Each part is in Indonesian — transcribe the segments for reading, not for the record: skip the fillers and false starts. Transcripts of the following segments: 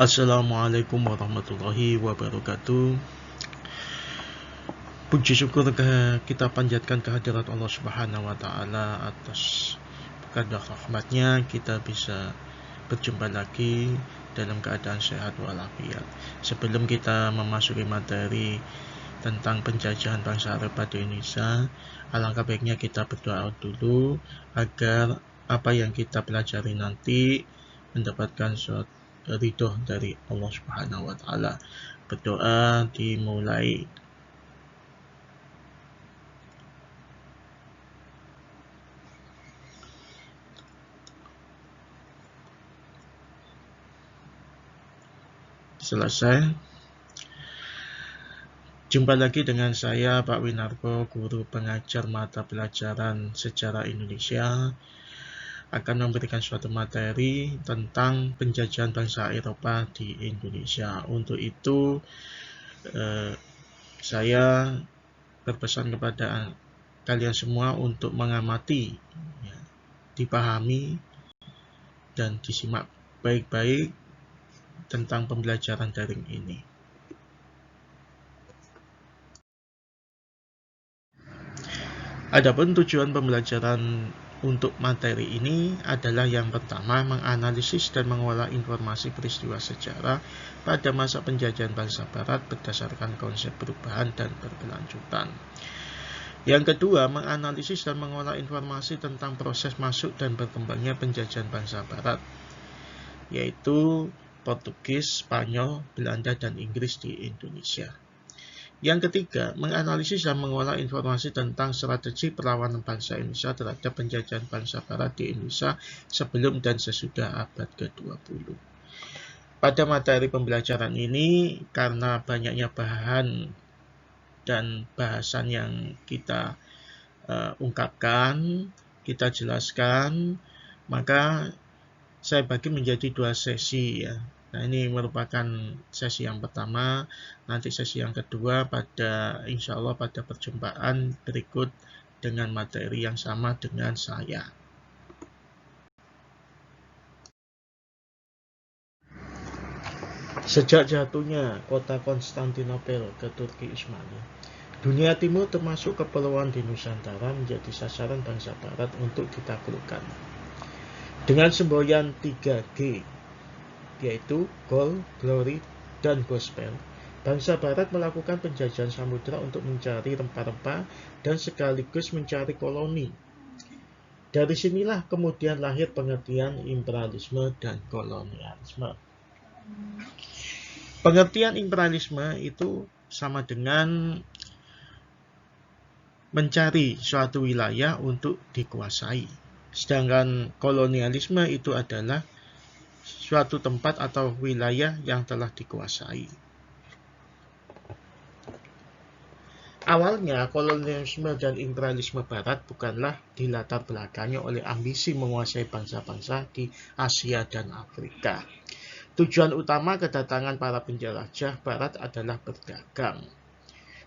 Assalamualaikum warahmatullahi wabarakatuh. Puji syukur kita panjatkan kehadirat Allah Subhanahu wa Ta'ala atas kadar rahmatnya kita bisa berjumpa lagi dalam keadaan sehat walafiat. Sebelum kita memasuki materi tentang penjajahan bangsa Arab pada Indonesia, alangkah baiknya kita berdoa dulu agar apa yang kita pelajari nanti mendapatkan suatu ridho dari Allah Subhanahu wa Ta'ala. Berdoa dimulai. Selesai. Jumpa lagi dengan saya, Pak Winarko, guru pengajar mata pelajaran Sejarah Indonesia, akan memberikan suatu materi tentang penjajahan bangsa Eropa di Indonesia. Untuk itu, saya berpesan kepada kalian semua untuk mengamati, dipahami, dan disimak baik-baik tentang pembelajaran daring ini. Adapun tujuan pembelajaran untuk materi ini adalah yang pertama, menganalisis dan mengolah informasi peristiwa sejarah pada masa penjajahan bangsa Barat berdasarkan konsep perubahan dan berkelanjutan. Yang kedua, menganalisis dan mengolah informasi tentang proses masuk dan berkembangnya penjajahan bangsa Barat, yaitu Portugis, Spanyol, Belanda, dan Inggris di Indonesia. Yang ketiga, menganalisis dan mengolah informasi tentang strategi perlawanan bangsa Indonesia terhadap penjajahan bangsa Barat di Indonesia sebelum dan sesudah abad ke-20. Pada materi pembelajaran ini, karena banyaknya bahan dan bahasan yang kita ungkapkan, kita jelaskan, maka saya bagi menjadi 2 sesi ya. Nah, ini merupakan sesi yang pertama. Nanti sesi yang kedua insya Allah pada perjumpaan berikut dengan materi yang sama dengan saya. Sejak jatuhnya kota Konstantinopel ke Turki Utsmani, dunia timur termasuk kepulauan di Nusantara menjadi sasaran bangsa Barat untuk ditaklukkan. Dengan semboyan 3G, yaitu Gold, Glory, dan Gospel, bangsa Barat melakukan penjajahan samudera untuk mencari rempah-rempah dan sekaligus mencari koloni. Dari sinilah kemudian lahir pengertian imperialisme dan kolonialisme. Pengertian imperialisme itu sama dengan mencari suatu wilayah untuk dikuasai. Sedangkan kolonialisme itu adalah suatu tempat atau wilayah yang telah dikuasai. Awalnya, kolonialisme dan imperialisme Barat bukanlah dilatar belakangi oleh ambisi menguasai bangsa-bangsa di Asia dan Afrika. Tujuan utama kedatangan para penjelajah Barat adalah berdagang.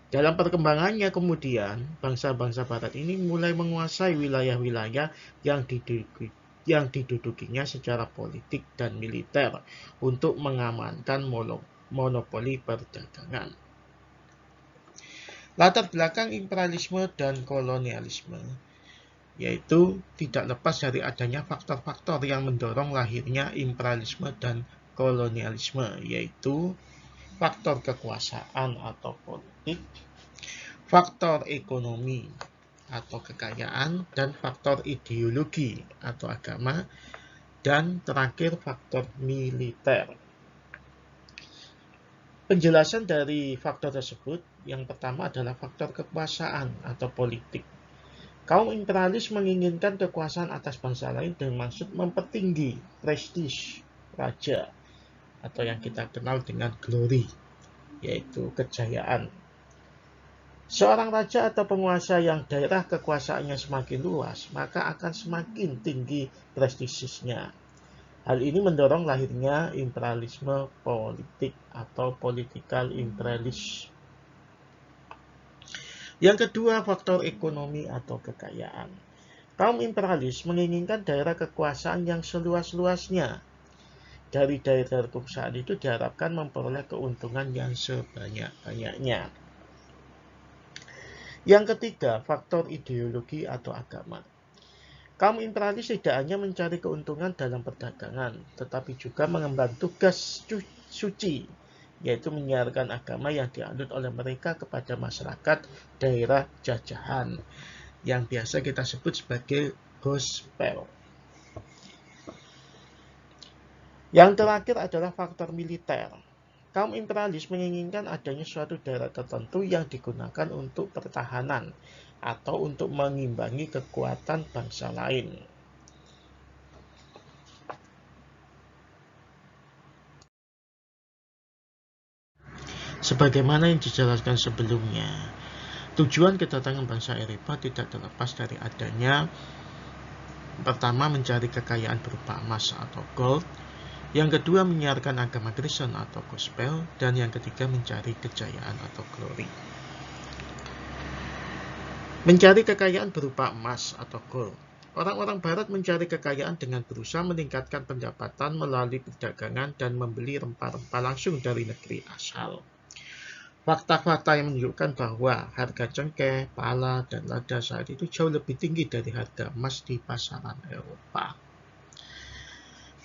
Dalam perkembangannya kemudian, bangsa-bangsa Barat ini mulai menguasai wilayah-wilayah yang didudukinya secara politik dan militer untuk mengamankan monopoli perdagangan. Latar belakang imperialisme dan kolonialisme yaitu tidak lepas dari adanya faktor-faktor yang mendorong lahirnya imperialisme dan kolonialisme, yaitu faktor kekuasaan atau politik, faktor ekonomi atau kekayaan, dan faktor ideologi atau agama, dan terakhir faktor militer. Penjelasan dari faktor tersebut, yang pertama adalah faktor kekuasaan atau politik. Kaum imperialis menginginkan kekuasaan atas bangsa lain dengan maksud mempertinggi prestis raja atau yang kita kenal dengan glory, yaitu kejayaan. Seorang raja atau penguasa yang daerah kekuasaannya semakin luas, maka akan semakin tinggi prestisnya. Hal ini mendorong lahirnya imperialisme politik atau political imperialism. Yang kedua, faktor ekonomi atau kekayaan. Kaum imperialis menginginkan daerah kekuasaan yang seluas-luasnya. dari daerah kekuasaan itu diharapkan memperoleh keuntungan yang sebanyak-banyaknya. Yang ketiga, faktor ideologi atau agama. Kaum imperialis tidak hanya mencari keuntungan dalam perdagangan, tetapi juga mengemban tugas suci, yaitu menyiarkan agama yang dianut oleh mereka kepada masyarakat daerah jajahan, yang biasa kita sebut sebagai gospel. Yang terakhir adalah faktor militer. Kaum imperialis menginginkan adanya suatu daerah tertentu yang digunakan untuk pertahanan atau untuk mengimbangi kekuatan bangsa lain. Sebagaimana yang dijelaskan sebelumnya, tujuan kedatangan bangsa Eropa tidak terlepas dari adanya pertama mencari kekayaan berupa emas atau gold, yang kedua menyiarkan agama Kristen atau gospel, dan yang ketiga mencari kejayaan atau glory. Mencari kekayaan berupa emas atau gold. Orang-orang barat mencari kekayaan dengan berusaha meningkatkan pendapatan melalui perdagangan dan membeli rempah-rempah langsung dari negeri asal. Fakta-fakta yang menunjukkan bahwa harga cengkeh, pala, dan lada saat itu jauh lebih tinggi dari harga emas di pasaran Eropa.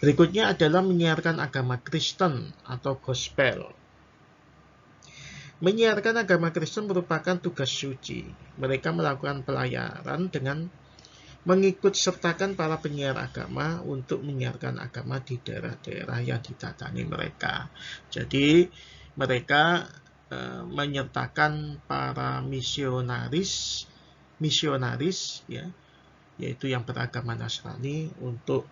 Berikutnya adalah menyiarkan agama Kristen atau gospel. Menyiarkan agama Kristen merupakan tugas suci. Mereka melakukan pelayaran dengan mengikut sertakan para penyiar agama untuk menyiarkan agama di daerah-daerah yang didatangi mereka. Jadi mereka menyertakan para misionaris ya, yaitu yang beragama Nasrani untuk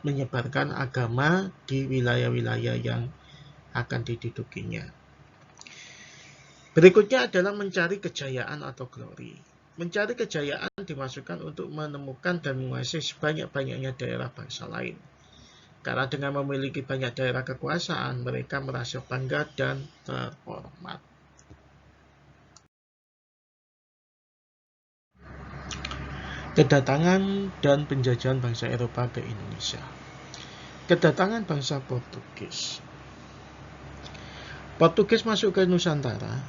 menyebarkan agama di wilayah-wilayah yang akan didudukinya. Berikutnya adalah mencari kejayaan atau glory. Mencari kejayaan dimaksudkan untuk menemukan dan menguasai sebanyak-banyaknya daerah bangsa lain. Karena dengan memiliki banyak daerah kekuasaan, mereka merasa bangga dan terhormat. Kedatangan dan penjajahan bangsa Eropa ke Indonesia. Kedatangan bangsa Portugis. Portugis masuk ke Nusantara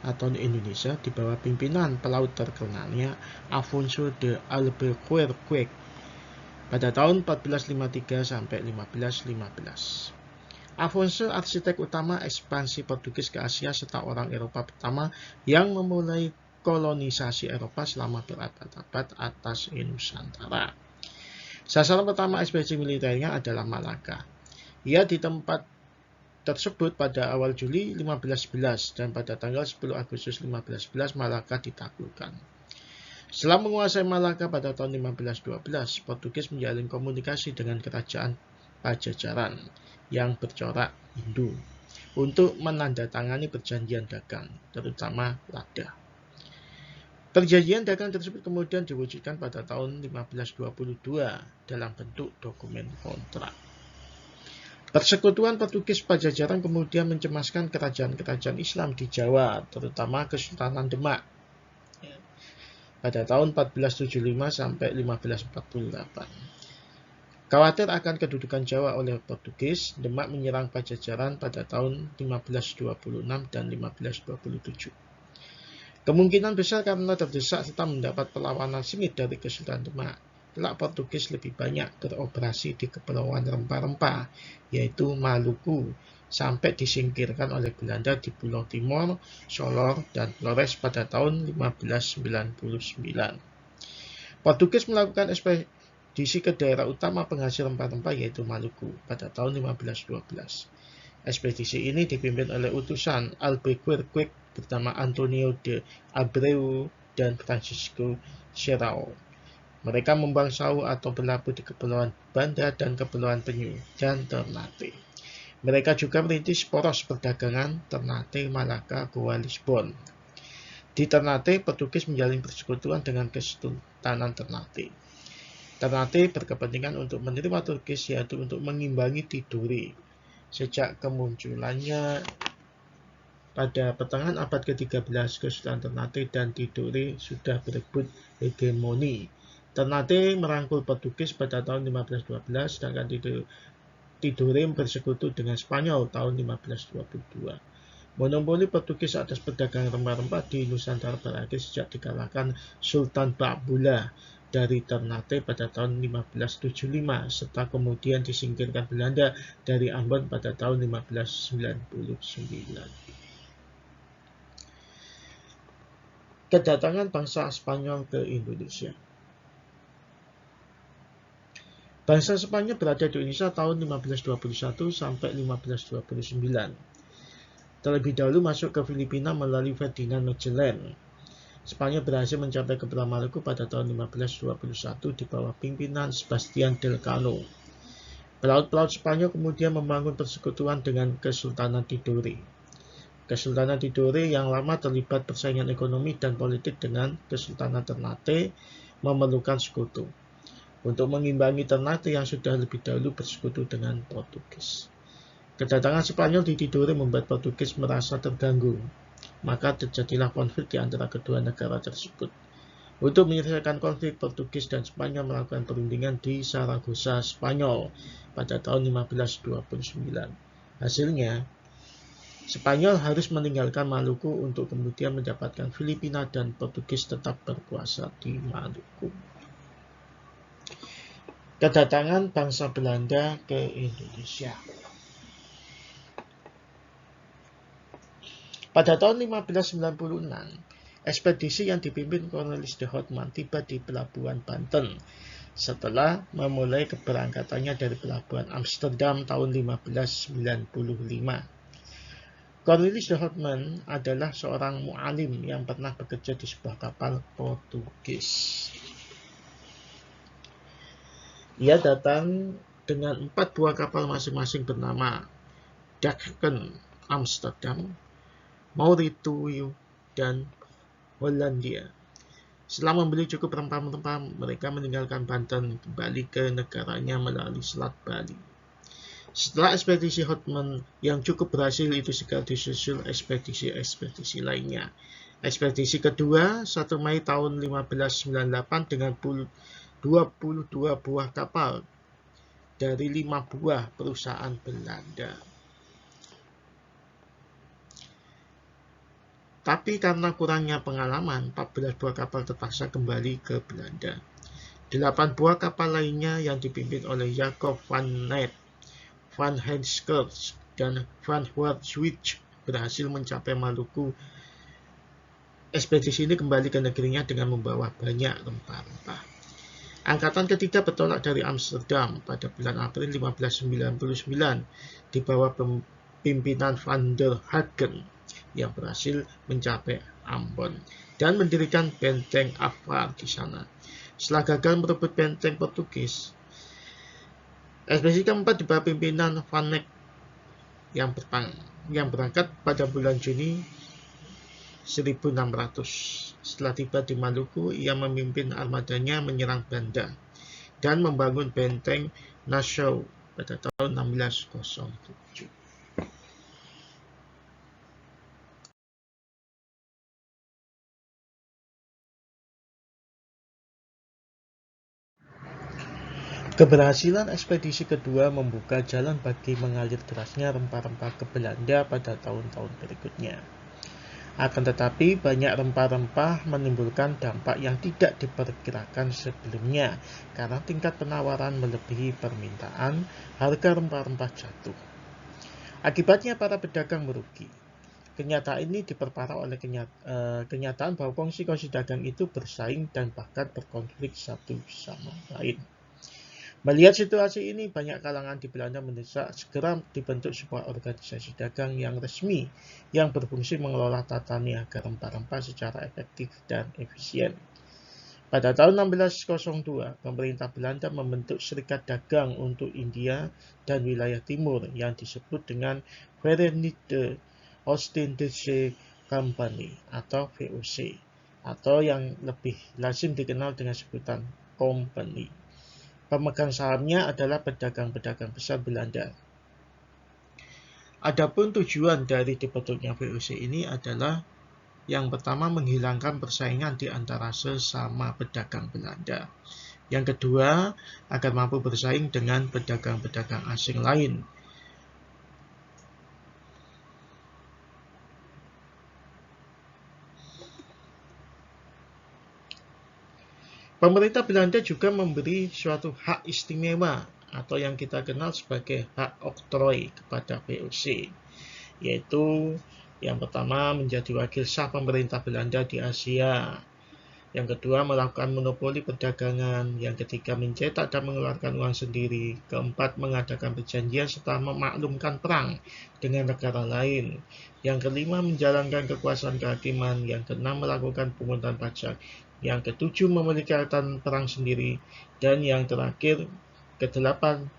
atau Indonesia di bawah pimpinan pelaut terkenalnya Afonso de Albuquerque pada tahun 1453 sampai 1515. Afonso arsitek utama ekspansi Portugis ke Asia serta orang Eropa pertama yang memulai kolonisasi Eropa selama berabad-abad atas Nusantara. Sasaran pertama ekspedisi militernya adalah Malaka. Ia di tempat tersebut pada awal Juli 1511 dan pada tanggal 10 Agustus 1511 Malaka ditaklukkan. Setelah menguasai Malaka pada tahun 1512, Portugis menjalin komunikasi dengan kerajaan Pajajaran yang bercorak Hindu untuk menandatangani perjanjian dagang, terutama lada. Perjanjian dagang tersebut kemudian diwujudkan pada tahun 1522 dalam bentuk dokumen kontrak. Persekutuan Portugis Pajajaran kemudian mencemaskan kerajaan-kerajaan Islam di Jawa, terutama Kesultanan Demak, pada tahun 1475 sampai 1548. Khawatir akan kedudukan Jawa oleh Portugis, Demak menyerang Pajajaran pada tahun 1526 dan 1527. Kemungkinan besar karena terdesak serta mendapat perlawanan sengit dari Kesultanan Demak, kelak Portugis lebih banyak beroperasi di kepulauan rempah-rempah, yaitu Maluku, sampai disingkirkan oleh Belanda di Pulau Timor, Solor, dan Flores pada tahun 1599. Portugis melakukan ekspedisi ke daerah utama penghasil rempah-rempah yaitu Maluku pada tahun 1512. Ekspedisi ini dipimpin oleh utusan Albuquerque bernama Antonio de Abreu dan Francisco Serrao. Mereka membuang sawu atau berlabuh di Kepulauan Banda dan Kepulauan Penyu dan Ternate. Mereka juga merintis poros perdagangan Ternate, Malaka, Goa, Lisbon. Di Ternate, Portugis menjalin persekutuan dengan Kesultanan Ternate. Ternate berkepentingan untuk menerima Portugis, yaitu untuk mengimbangi Tidore. Sejak kemunculannya pada pertengahan abad ke-13, Kesultanan Ternate dan Tidore sudah berebut hegemoni. Ternate merangkul Portugis pada tahun 1512, sedangkan Tidore Tidore bersekutu dengan Spanyol tahun 1522. Monopoli Portugis atas perdagangan rempah-rempah di Nusantara berakhir sejak dikalahkan Sultan Bakbula dari Ternate pada tahun 1575, serta kemudian disingkirkan Belanda dari Ambon pada tahun 1599. Kedatangan bangsa Spanyol ke Indonesia. Bangsa Spanyol berada di Indonesia tahun 1521 sampai 1529. Terlebih dahulu masuk ke Filipina melalui Ferdinand Magellan. Spanyol berhasil mencapai ke Pulau Maluku pada tahun 1521 di bawah pimpinan Sebastian Elcano. Pelaut-pelaut Spanyol kemudian membangun persekutuan dengan Kesultanan Tidore. Kesultanan Tidore yang lama terlibat persaingan ekonomi dan politik dengan Kesultanan Ternate memerlukan sekutu untuk mengimbangi Ternate yang sudah lebih dahulu bersekutu dengan Portugis. Kedatangan Spanyol di Tidore membuat Portugis merasa terganggu, maka terjadilah konflik di antara kedua negara tersebut. Untuk menyelesaikan konflik, Portugis dan Spanyol melakukan perundingan di Saragossa, Spanyol pada tahun 1529. Hasilnya, Spanyol harus meninggalkan Maluku untuk kemudian mendapatkan Filipina dan Portugis tetap berkuasa di Maluku. Kedatangan bangsa Belanda ke Indonesia. Pada tahun 1596, ekspedisi yang dipimpin Cornelis de Houtman tiba di Pelabuhan Banten setelah memulai keberangkatannya dari Pelabuhan Amsterdam tahun 1595. Cornelis de Houtman adalah seorang mu'alim yang pernah bekerja di sebuah kapal Portugis. Ia datang dengan 4 buah kapal masing-masing bernama Daken, Amsterdam, Mauritius, dan Hollandia. Setelah membeli cukup rempah-rempah, mereka meninggalkan Banten kembali ke negaranya melalui Selat Bali. Setelah ekspedisi Houtman yang cukup berhasil itu segera disusul ekspedisi lainnya. Ekspedisi kedua 1 Mei tahun 1598 dengan 22 buah kapal dari 5 buah perusahaan Belanda. Tapi karena kurangnya pengalaman, 14 buah kapal terpaksa kembali ke Belanda. 8 buah kapal lainnya yang dipimpin oleh Jacob van Nett, Van Heemskirch, dan Van Waarschuit berhasil mencapai Maluku. Ekspedisi ini kembali ke negerinya dengan membawa banyak rempah-rempah. Angkatan ketiga bertolak dari Amsterdam pada bulan April 1599 di bawah pimpinan Van der Hagen yang berhasil mencapai Ambon dan mendirikan benteng Afar di sana. Setelah gagal merebut benteng Portugis, ekspedisi keempat di bawah pimpinan Van Neck yang berangkat pada bulan Juni 1600. Setelah tiba di Maluku, ia memimpin armadanya menyerang Banda dan membangun benteng Nassau pada tahun 1607. Keberhasilan ekspedisi kedua membuka jalan bagi mengalir derasnya rempah-rempah ke Belanda pada tahun-tahun berikutnya. Akan tetapi, banyak rempah-rempah menimbulkan dampak yang tidak diperkirakan sebelumnya karena tingkat penawaran melebihi permintaan, harga rempah-rempah jatuh. Akibatnya para pedagang merugi. Kenyataan ini diperparah oleh kenyataan bahwa kongsi-kongsi dagang itu bersaing dan bahkan berkonflik satu sama lain. Melihat situasi ini, banyak kalangan di Belanda mendesak segera dibentuk sebuah organisasi dagang yang resmi yang berfungsi mengelola tata niaga rempah-rempah secara efektif dan efisien. Pada tahun 1602, pemerintah Belanda membentuk Serikat Dagang untuk India dan wilayah timur yang disebut dengan Verenigde Oost-Indische Compagnie atau VOC, atau yang lebih lazim dikenal dengan sebutan Company. Pemegang sahamnya adalah pedagang-pedagang besar Belanda. Adapun tujuan dari dibentuknya VOC ini adalah yang pertama menghilangkan persaingan di antara sesama pedagang Belanda. Yang kedua, agar mampu bersaing dengan pedagang-pedagang asing lain. Pemerintah Belanda juga memberi suatu hak istimewa atau yang kita kenal sebagai hak oktroi kepada VOC, yaitu yang pertama menjadi wakil sah pemerintah Belanda di Asia, yang kedua melakukan monopoli perdagangan, yang ketiga mencetak dan mengeluarkan uang sendiri, keempat mengadakan perjanjian serta memaklumkan perang dengan negara lain, yang kelima menjalankan kekuasaan kehakiman, yang keenam melakukan pungutan pajak, yang ketujuh memiliki angkatan perang sendiri, dan yang terakhir kedelapan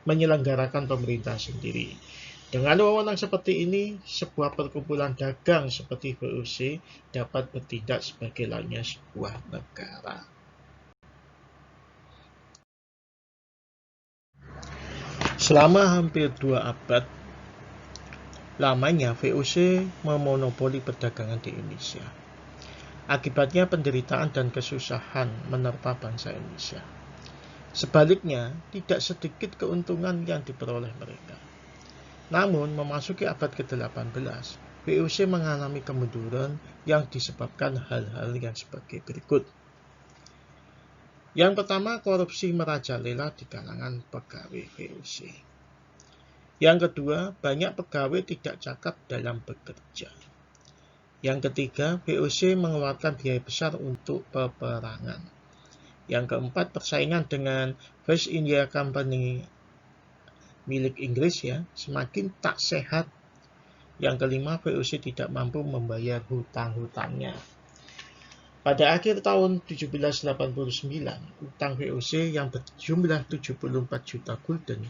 menyelenggarakan pemerintah sendiri. Dengan wewenang seperti ini, sebuah perkumpulan dagang seperti VOC dapat bertindak sebagai layaknya sebuah negara. Selama hampir 2 abad lamanya VOC memonopoli perdagangan di Indonesia. Akibatnya penderitaan dan kesusahan menerpa bangsa Indonesia. Sebaliknya, tidak sedikit keuntungan yang diperoleh mereka. Namun, memasuki abad ke-18, VOC mengalami kemunduran yang disebabkan hal-hal yang sebagai berikut. Yang pertama, korupsi merajalela di kalangan pegawai VOC. Yang kedua, banyak pegawai tidak cakap dalam bekerja. Yang ketiga, VOC mengeluarkan biaya besar untuk peperangan. Yang keempat, persaingan dengan West India Company milik Inggris semakin tak sehat. Yang kelima, VOC tidak mampu membayar hutang-hutangnya. Pada akhir tahun 1789, utang VOC yang berjumlah 74 juta gulden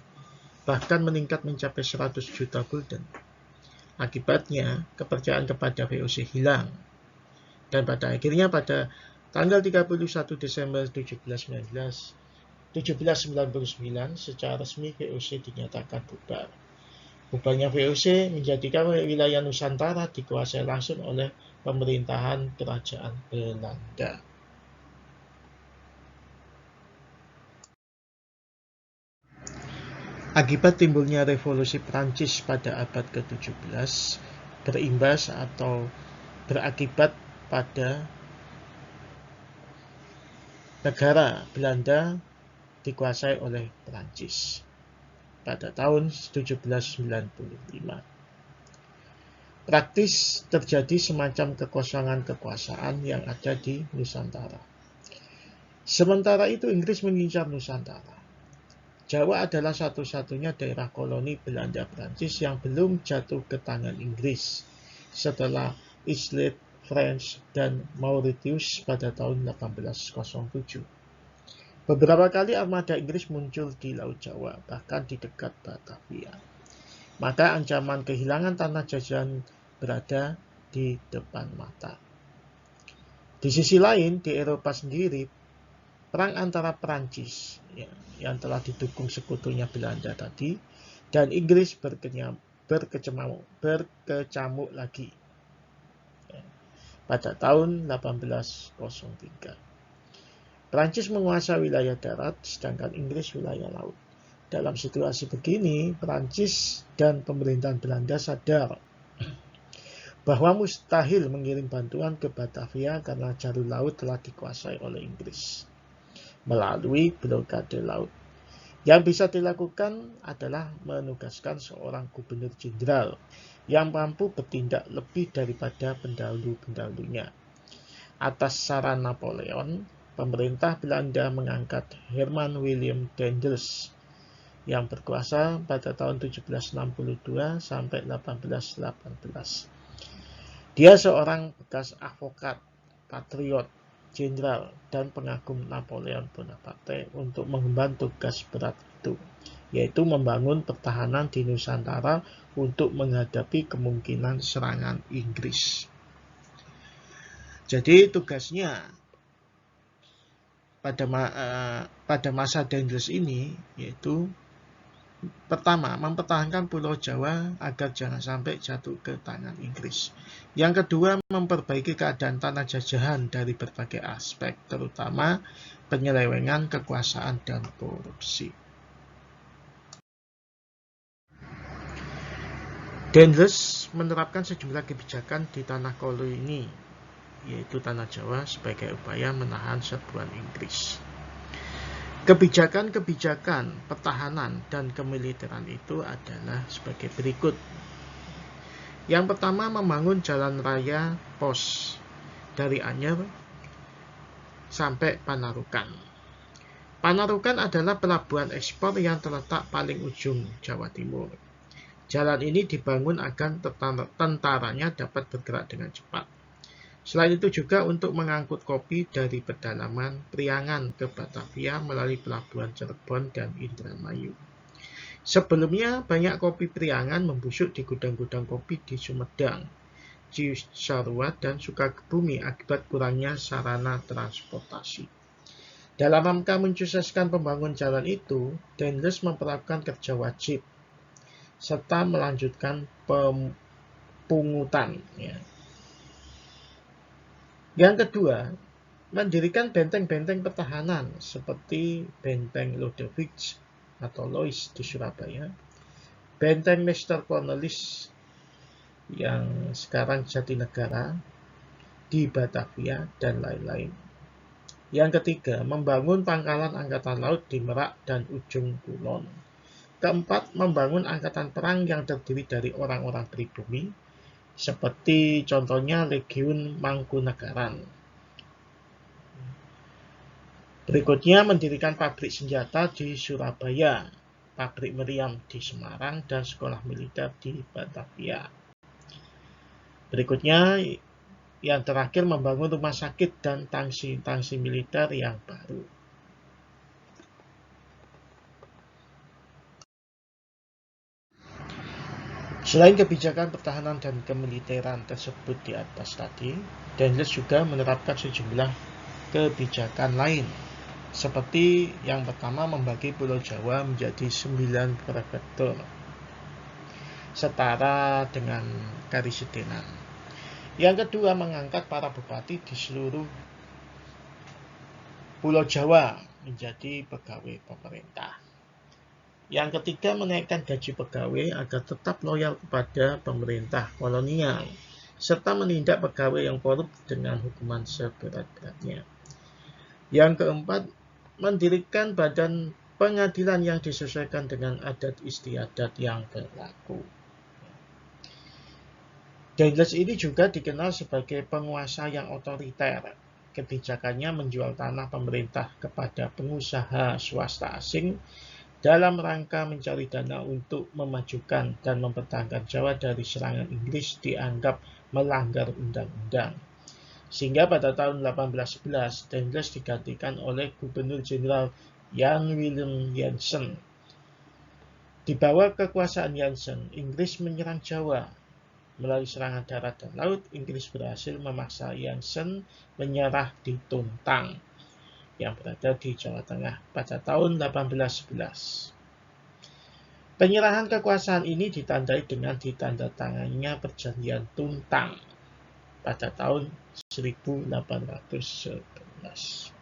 bahkan meningkat mencapai 100 juta gulden. Akibatnya, kepercayaan kepada VOC hilang. Dan pada akhirnya pada tanggal 31 Desember 1799 secara resmi VOC dinyatakan bubar. Bubarnya VOC menjadikan wilayah Nusantara dikuasai langsung oleh pemerintahan kerajaan Belanda. Akibat timbulnya revolusi Prancis pada abad ke-17 berimbas atau berakibat pada negara Belanda dikuasai oleh Prancis pada tahun 1795. Praktis terjadi semacam kekosongan kekuasaan yang ada di Nusantara. Sementara itu Inggris mengincar Nusantara. Jawa adalah satu-satunya daerah koloni Belanda Prancis yang belum jatuh ke tangan Inggris setelah Isle French dan Mauritius pada tahun 1807. Beberapa kali armada Inggris muncul di Laut Jawa, bahkan di dekat Batavia. Maka ancaman kehilangan tanah jajahan berada di depan mata. Di sisi lain, di Eropa sendiri, perang antara Prancis yang telah didukung sekutunya Belanda tadi dan Inggris berkecamuk lagi pada tahun 1803. Prancis menguasai wilayah darat, sedangkan Inggris wilayah laut. Dalam situasi begini, Prancis dan pemerintahan Belanda sadar bahwa mustahil mengirim bantuan ke Batavia karena jalur laut telah dikuasai oleh Inggris melalui blokade laut. Yang bisa dilakukan adalah menugaskan seorang gubernur jenderal yang mampu bertindak lebih daripada pendahulu-pendahulunya. Atas saran Napoleon, pemerintah Belanda mengangkat Herman Willem Daendels yang berkuasa pada tahun 1762 sampai 1818. Dia seorang bekas advokat, patriot, jenderal, dan pengagum Napoleon Bonaparte untuk mengemban tugas berat itu, yaitu membangun pertahanan di Nusantara untuk menghadapi kemungkinan serangan Inggris. Jadi tugasnya pada masa Daendels ini yaitu Pertama, mempertahankan Pulau Jawa agar jangan sampai jatuh ke tangan Inggris. Yang kedua, memperbaiki keadaan tanah jajahan dari berbagai aspek, terutama penyelewengan kekuasaan dan korupsi. Dendles menerapkan sejumlah kebijakan di tanah koloni, yaitu tanah Jawa, sebagai upaya menahan serbuan Inggris. Kebijakan-kebijakan pertahanan dan kemiliteran itu adalah sebagai berikut. Yang pertama, membangun jalan raya pos dari Anyer sampai Panarukan. Panarukan adalah pelabuhan ekspor yang terletak paling ujung Jawa Timur. Jalan ini dibangun agar tentaranya dapat bergerak dengan cepat. Selain itu juga untuk mengangkut kopi dari pedalaman Priangan ke Batavia melalui pelabuhan Cirebon dan Indramayu. Sebelumnya, banyak kopi Priangan membusuk di gudang-gudang kopi di Sumedang, Cisarua, dan Sukabumi akibat kurangnya sarana transportasi. Dalam rangka mensukseskan pembangunan jalan itu, Dendles memperlakukan kerja wajib serta melanjutkan pemungutan. Yang kedua, mendirikan benteng-benteng pertahanan seperti Benteng Lodewijk atau Lois di Surabaya, Benteng Mr. Cornelis yang sekarang Jatinegara di Batavia, dan lain-lain. Yang ketiga, membangun pangkalan angkatan laut di Merak dan Ujung Kulon. Keempat, membangun angkatan perang yang terdiri dari orang-orang pribumi, seperti contohnya Legiun Mangkunegaran. Berikutnya, mendirikan pabrik senjata di Surabaya, pabrik meriam di Semarang, dan sekolah militer di Batavia. Berikutnya, yang terakhir, membangun rumah sakit dan tangsi militer yang baru. Selain kebijakan pertahanan dan kemiliteran tersebut di atas tadi, Dendles juga menerapkan sejumlah kebijakan lain, seperti yang pertama, membagi Pulau Jawa menjadi 9 prefektur, setara dengan Karisidenan. Yang kedua, mengangkat para bupati di seluruh Pulau Jawa menjadi pegawai pemerintah. Yang ketiga, menaikkan gaji pegawai agar tetap loyal kepada pemerintah kolonial, serta menindak pegawai yang korup dengan hukuman seberat-beratnya. Yang keempat, mendirikan badan pengadilan yang disesuaikan dengan adat istiadat yang berlaku. Dendles ini juga dikenal sebagai penguasa yang otoriter. Kebijakannya menjual tanah pemerintah kepada pengusaha swasta asing dalam rangka mencari dana untuk memajukan dan mempertahankan Jawa dari serangan Inggris dianggap melanggar undang-undang. Sehingga pada tahun 1811, Dendles digantikan oleh Gubernur Jenderal Jan Willem Jansen. Di bawah kekuasaan Jansen, Inggris menyerang Jawa. Melalui serangan darat dan laut, Inggris berhasil memaksa Jansen menyerah di Tuntang yang berada di Jawa Tengah pada tahun 1811. Penyerahan kekuasaan ini ditandai dengan ditandatangannya Perjanjian Tuntang pada tahun 1811.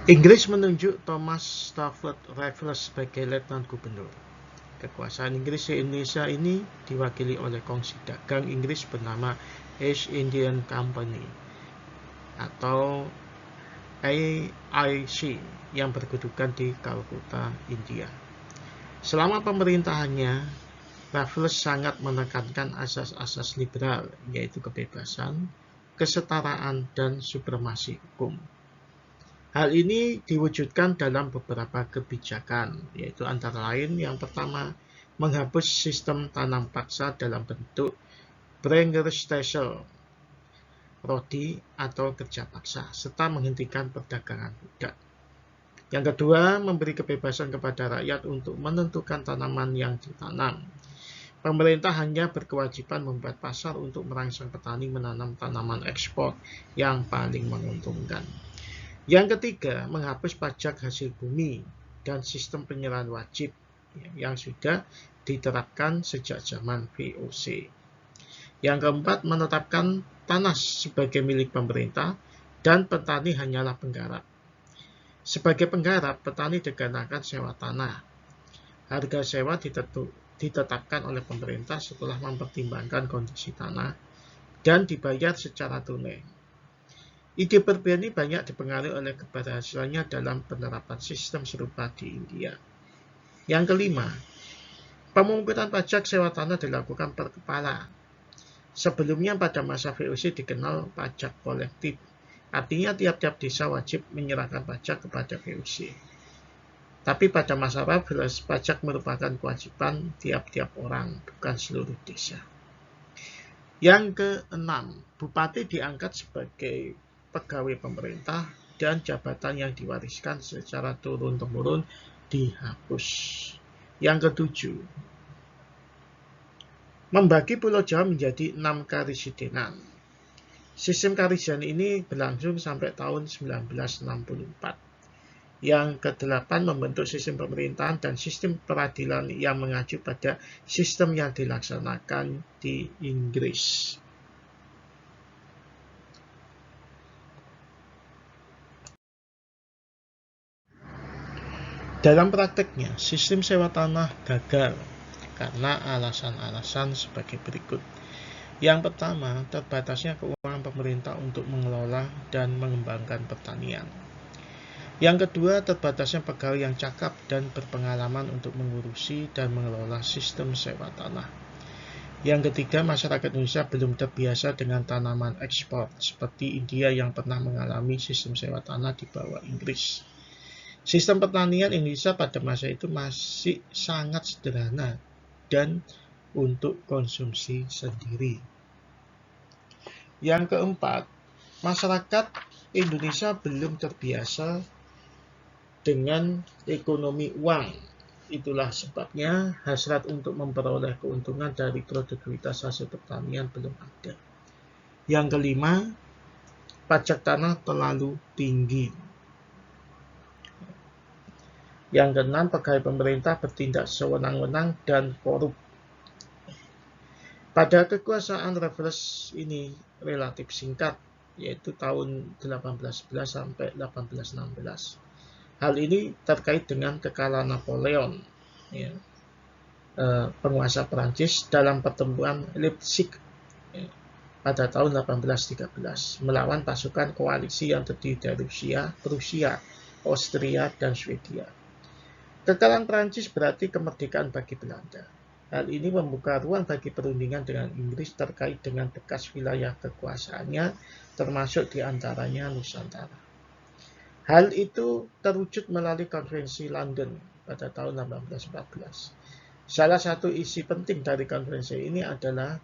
Inggris menunjuk Thomas Stafford Raffles sebagai Letnan Gubernur. Kekuasaan Inggris di Indonesia ini diwakili oleh kongsi dagang Inggris bernama East Indian Company atau AIC yang berkedudukan di Kalkuta, India. Selama pemerintahannya, Raffles sangat menekankan asas-asas liberal, yaitu kebebasan, kesetaraan, dan supremasi hukum. Hal ini diwujudkan dalam beberapa kebijakan, yaitu antara lain yang pertama, menghapus sistem tanam paksa dalam bentuk Brengerstelsel, rodi atau kerja paksa, serta menghentikan perdagangan budak. Yang kedua, memberi kebebasan kepada rakyat untuk menentukan tanaman yang ditanam. Pemerintah hanya berkewajiban membuat pasar untuk merangsang petani menanam tanaman ekspor yang paling menguntungkan. Yang ketiga, menghapus pajak hasil bumi dan sistem penyerahan wajib yang sudah diterapkan sejak zaman VOC. Yang keempat, menetapkan tanah sebagai milik pemerintah dan petani hanyalah penggarap. Sebagai penggarap, petani dikenakan sewa tanah. Harga sewa ditetapkan oleh pemerintah setelah mempertimbangkan kondisi tanah dan dibayar secara tunai. Ide berbeda ini banyak dipengaruhi oleh keberhasilannya dalam penerapan sistem serupa di India. Yang kelima, pemungutan pajak sewa tanah dilakukan per kepala. Sebelumnya pada masa VOC dikenal pajak kolektif, artinya tiap-tiap desa wajib menyerahkan pajak kepada VOC. Tapi pada masa Raffles, pajak merupakan kewajiban tiap-tiap orang, bukan seluruh desa. Yang keenam, bupati diangkat sebagai pegawai pemerintah dan jabatan yang diwariskan secara turun-temurun dihapus. Yang ketujuh, membagi Pulau Jawa menjadi 6 karesidenan. Sistem karesidenan ini berlangsung sampai tahun 1964. Yang kedelapan, membentuk sistem pemerintahan dan sistem peradilan yang mengacu pada sistem yang dilaksanakan di Inggris. Dalam prakteknya, sistem sewa tanah gagal karena alasan-alasan sebagai berikut. Yang pertama, terbatasnya keuangan pemerintah untuk mengelola dan mengembangkan pertanian. Yang kedua, terbatasnya pegawai yang cakap dan berpengalaman untuk mengurusi dan mengelola sistem sewa tanah. Yang ketiga, masyarakat Indonesia belum terbiasa dengan tanaman ekspor, seperti India yang pernah mengalami sistem sewa tanah di bawah Inggris. Sistem pertanian Indonesia pada masa itu masih sangat sederhana dan untuk konsumsi sendiri. Yang keempat, masyarakat Indonesia belum terbiasa dengan ekonomi uang. Itulah sebabnya hasrat untuk memperoleh keuntungan dari produktivitas hasil pertanian belum ada. Yang kelima, pajak tanah terlalu tinggi. Yang keenam, pegawai pemerintah bertindak sewenang-wenang dan korup. Pada kekuasaan Raffles ini relatif singkat, yaitu tahun 1811 sampai 1816. Hal ini terkait dengan kekalahan Napoleon, penguasa Prancis, dalam pertempuran Leipzig pada tahun 1813 melawan pasukan koalisi yang terdiri dari Rusia, Prusia, Austria, dan Swedia. Kekalahan Prancis berarti kemerdekaan bagi Belanda. Hal ini membuka ruang bagi perundingan dengan Inggris terkait dengan bekas wilayah kekuasaannya, termasuk diantaranya Nusantara. Hal itu terwujud melalui konferensi London pada tahun 1814. Salah satu isi penting dari konferensi ini adalah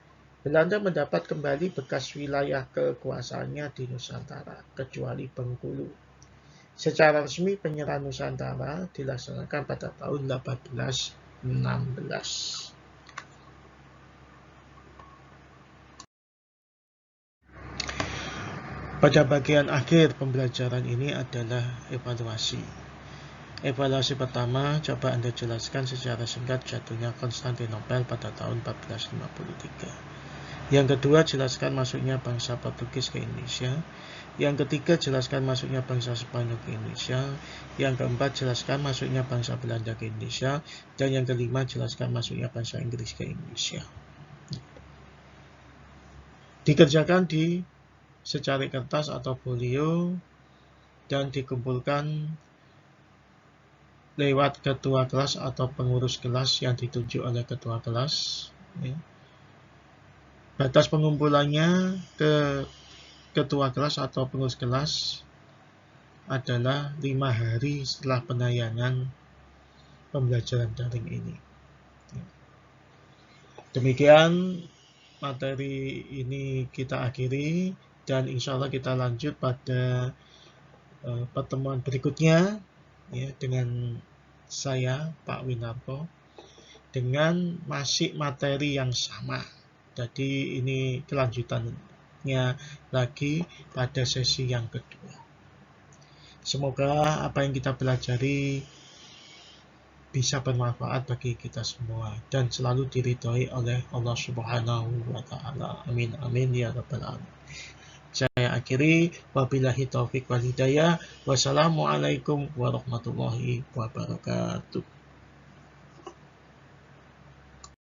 Belanda mendapat kembali bekas wilayah kekuasaannya di Nusantara, kecuali Bengkulu. Secara resmi penyerahan Nusantara dilaksanakan pada tahun 1816. Pada bagian akhir pembelajaran ini adalah evaluasi. Evaluasi pertama, coba Anda jelaskan secara singkat jatuhnya Konstantinopel pada tahun 1453. Yang kedua, jelaskan masuknya bangsa Portugis ke Indonesia. Yang ketiga, jelaskan masuknya bangsa Spanyol ke Indonesia. Yang keempat, jelaskan masuknya bangsa Belanda ke Indonesia. Dan yang kelima, jelaskan masuknya bangsa Inggris ke Indonesia. Dikerjakan di secari kertas atau folio dan dikumpulkan lewat ketua kelas atau pengurus kelas yang ditunjuk oleh ketua kelas. Batas pengumpulannya ke ketua kelas atau pengurus kelas adalah 5 hari setelah penayangan pembelajaran daring ini. Demikian materi ini kita akhiri dan insya Allah kita lanjut pada pertemuan berikutnya dengan saya Pak Winarko dengan masih materi yang sama. Jadi ini kelanjutannya lagi pada sesi yang kedua. Semoga apa yang kita pelajari bisa bermanfaat bagi kita semua dan selalu diridhoi oleh Allah Subhanahu wa taala. Amin amin ya rabbal alamin. Saya akhiri, wabillahi taufik wal hidayah. Wassalamualaikum warahmatullahi wabarakatuh.